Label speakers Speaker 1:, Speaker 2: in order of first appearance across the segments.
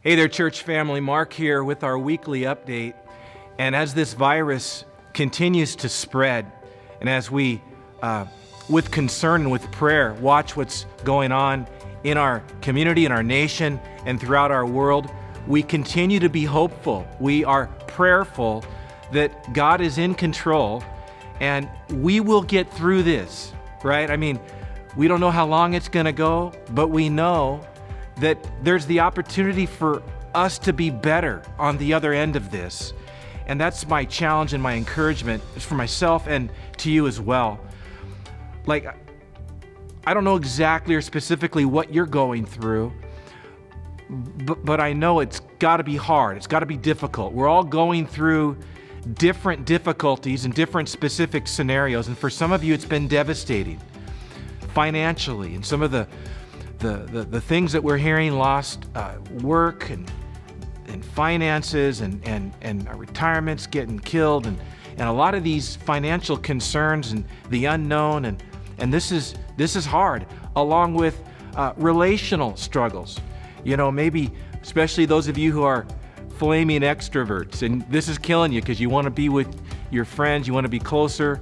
Speaker 1: Hey there, church family. Mark here with our weekly update. And as this virus continues to spread, and as we, with concern and with prayer, watch what's going on in our community, in our nation, and throughout our world, we continue to be hopeful. We are prayerful that God is in control and we will get through this, right? I mean, we don't know how long it's going to go, but we know that there's the opportunity for us to be better on the other end of this. And that's my challenge and my encouragement for myself and to you as well. Like, I don't know exactly or specifically what you're going through, but I know it's got to be hard. It's got to be difficult. We're all going through different difficulties and different specific scenarios. And for some of you, it's been devastating financially, and some of the things that we're hearing, lost work and finances and our retirements getting killed, and a lot of these financial concerns and the unknown, and this is hard, along with relational struggles. You know, maybe especially those of you who are flaming extroverts, and this is killing you because you want to be with your friends, you want to be closer.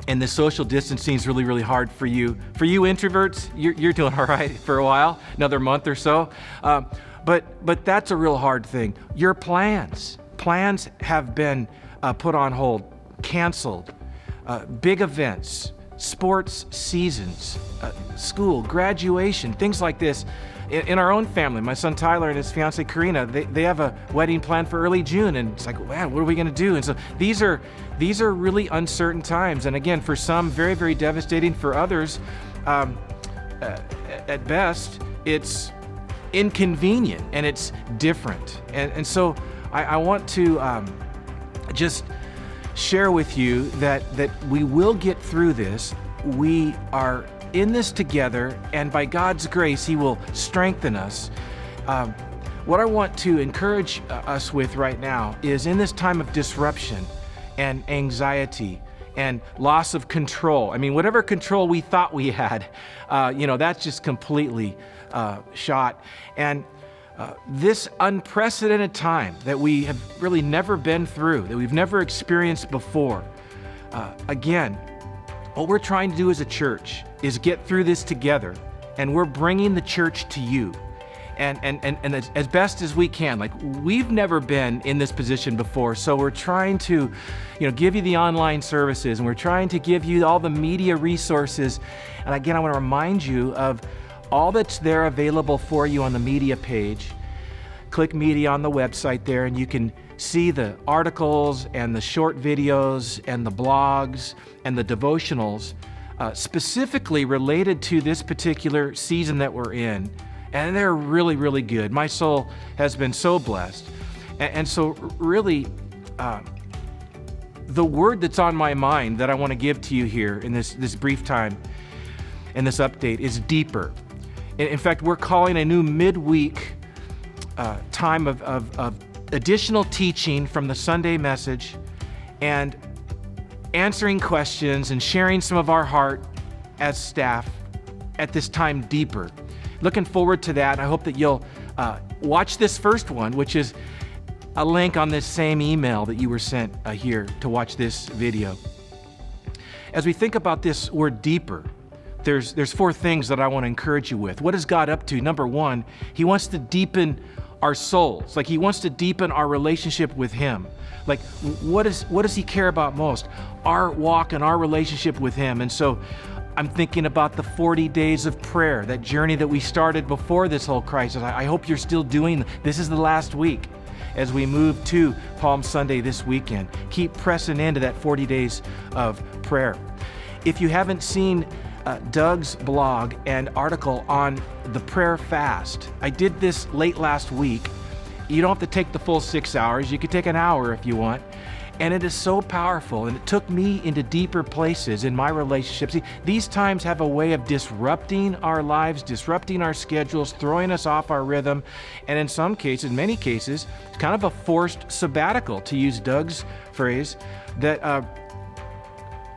Speaker 1: And the social distancing is really, really hard for you. For you introverts, you're doing all right for a while, another month or so. But that's a real hard thing. Your plans have been put on hold, canceled. Big events, sports seasons, school, graduation, things like this. In our own family, my son Tyler and his fiancée Karina, they have a wedding planned for early June, and it's like, man, what are we going to do? And so these are really uncertain times, and again, for some, very, very devastating. For others, at best, it's inconvenient and it's different. And so I want to just share with you that we will get through this. We are in this together, and by God's grace, He will strengthen us. What I want to encourage us with right now is, in this time of disruption and anxiety and loss of control, I mean, whatever control we thought we had, that's just completely shot. And this unprecedented time that we have really never been through, that we've never experienced before, again, what we're trying to do as a church is get through this together, and we're bringing the church to you. And as best as we can. Like, we've never been in this position before, so we're trying to, give you the online services, and we're trying to give you all the media resources. And again, I want to remind you of all that's there available for you on the media page. Click media on the website there, and you can see the articles and the short videos and the blogs and the devotionals specifically related to this particular season that we're in. And they're really, really good. My soul has been so blessed. And so really, the word that's on my mind that I want to give to you here in this brief time, in this update, is deeper. In fact, we're calling a new midweek time of additional teaching from the Sunday message and answering questions and sharing some of our heart as staff at this time deeper. Looking forward to that. I hope that you'll watch this first one, which is a link on this same email that you were sent here to watch this video. As we think about this word deeper, there's four things that I want to encourage you with. What is God up to? Number one, He wants to deepen our souls. Like, He wants to deepen our relationship with Him. Like, what does He care about most? Our walk and our relationship with Him. And so I'm thinking about the 40 days of prayer, that journey that we started before this whole crisis. I hope you're still doing. This is the last week as we move to Palm Sunday this weekend. Keep pressing into that 40 days of prayer. If you haven't seen Doug's blog and article on the prayer fast, I did this late last week. You don't have to take the full 6 hours. You could take an hour if you want. And it is so powerful, and it took me into deeper places in my relationships. See, these times have a way of disrupting our lives, disrupting our schedules, throwing us off our rhythm, and in some cases, many cases, it's kind of a forced sabbatical, to use Doug's phrase, that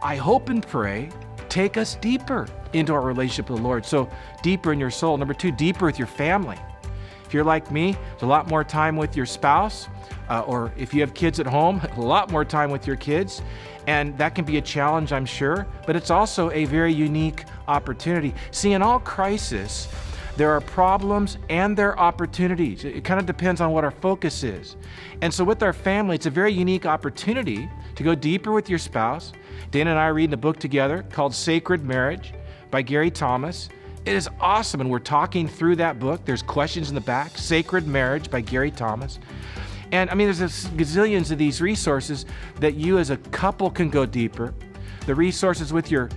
Speaker 1: I hope and pray take us deeper into our relationship with the Lord. So deeper in your soul. Number two, deeper with your family. If you're like me, it's a lot more time with your spouse, or if you have kids at home, a lot more time with your kids. And that can be a challenge, I'm sure, but it's also a very unique opportunity. See, in all crisis, there are problems and there are opportunities. It kind of depends on what our focus is. And so with our family, it's a very unique opportunity to go deeper with your spouse. Dana and I are reading a book together called Sacred Marriage by Gary Thomas. It is awesome, and we're talking through that book. There's questions in the back. Sacred Marriage by Gary Thomas. And I mean, there's gazillions of these resources that you as a couple can go deeper. The resources with your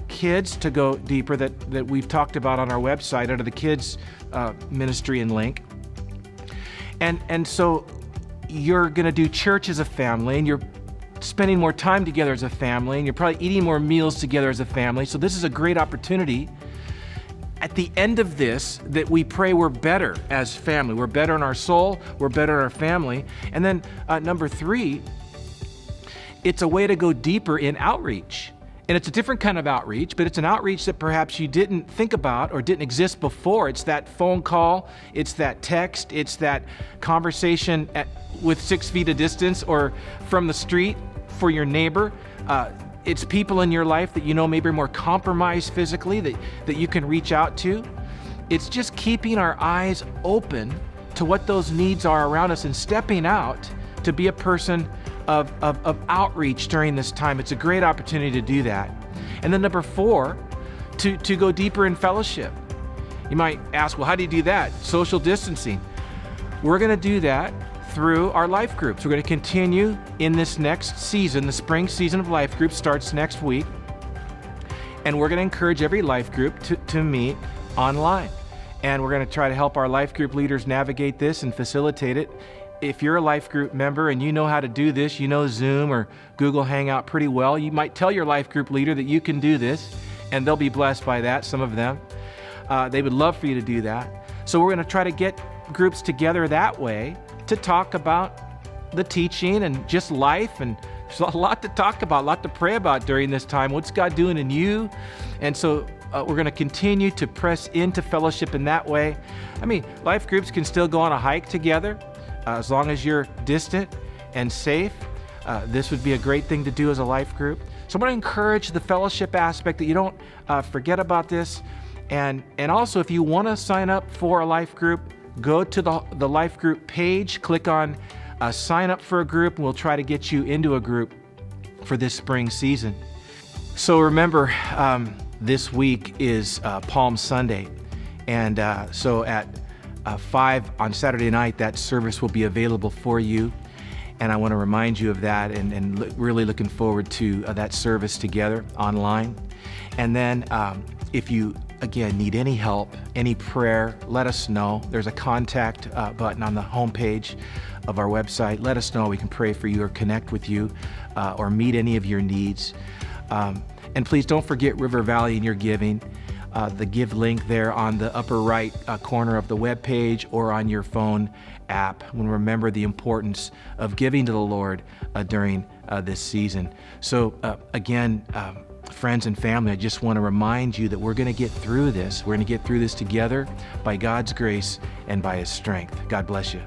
Speaker 1: kids to go deeper that we've talked about on our website under the kids ministry and link. And so you're going to do church as a family, and you're spending more time together as a family, and you're probably eating more meals together as a family. So this is a great opportunity at the end of this that we pray we're better as family. We're better in our soul, we're better in our family. And then number 3, it's a way to go deeper in outreach. And it's a different kind of outreach, but it's an outreach that perhaps you didn't think about or didn't exist before. It's that phone call, it's that text, it's that conversation with 6 feet of distance or from the street for your neighbor. It's people in your life that you know maybe are more compromised physically that you can reach out to. It's just keeping our eyes open to what those needs are around us and stepping out to be a person of outreach during this time. It's a great opportunity to do that. And then number 4, to go deeper in fellowship. You might ask, well, how do you do that? Social distancing. We're going to do that through our life groups. We're going to continue in this next season. The spring season of life groups starts next week. And we're going to encourage every life group to meet online. And we're going to try to help our life group leaders navigate this and facilitate it. If you're a life group member and you know how to do this, you know Zoom or Google Hangout pretty well, you might tell your life group leader that you can do this, and they'll be blessed by that, some of them. They would love for you to do that. So we're going to try to get groups together that way to talk about the teaching and just life, and there's a lot to talk about, a lot to pray about during this time. What's God doing in you? And so we're going to continue to press into fellowship in that way. I mean, life groups can still go on a hike together as long as you're distant and safe. This would be a great thing to do as a life group. So I'm going to encourage the fellowship aspect, that you don't forget about this. And also, if you want to sign up for a life group, go to the life group page, click on sign up for a group, and we'll try to get you into a group for this spring season. So remember, this week is Palm Sunday. And so at 5 on Saturday night, that service will be available for you. And I want to remind you of that, and really looking forward to that service together online. And then if you, again, need any help, any prayer, let us know. There's a contact button on the homepage of our website. Let us know. We can pray for you or connect with you or meet any of your needs. And please don't forget River Valley in your giving. The give link there on the upper right corner of the web page or on your phone app. And remember the importance of giving to the Lord during this season. So again, friends and family, I just want to remind you that we're going to get through this. We're going to get through this together by God's grace and by His strength. God bless you.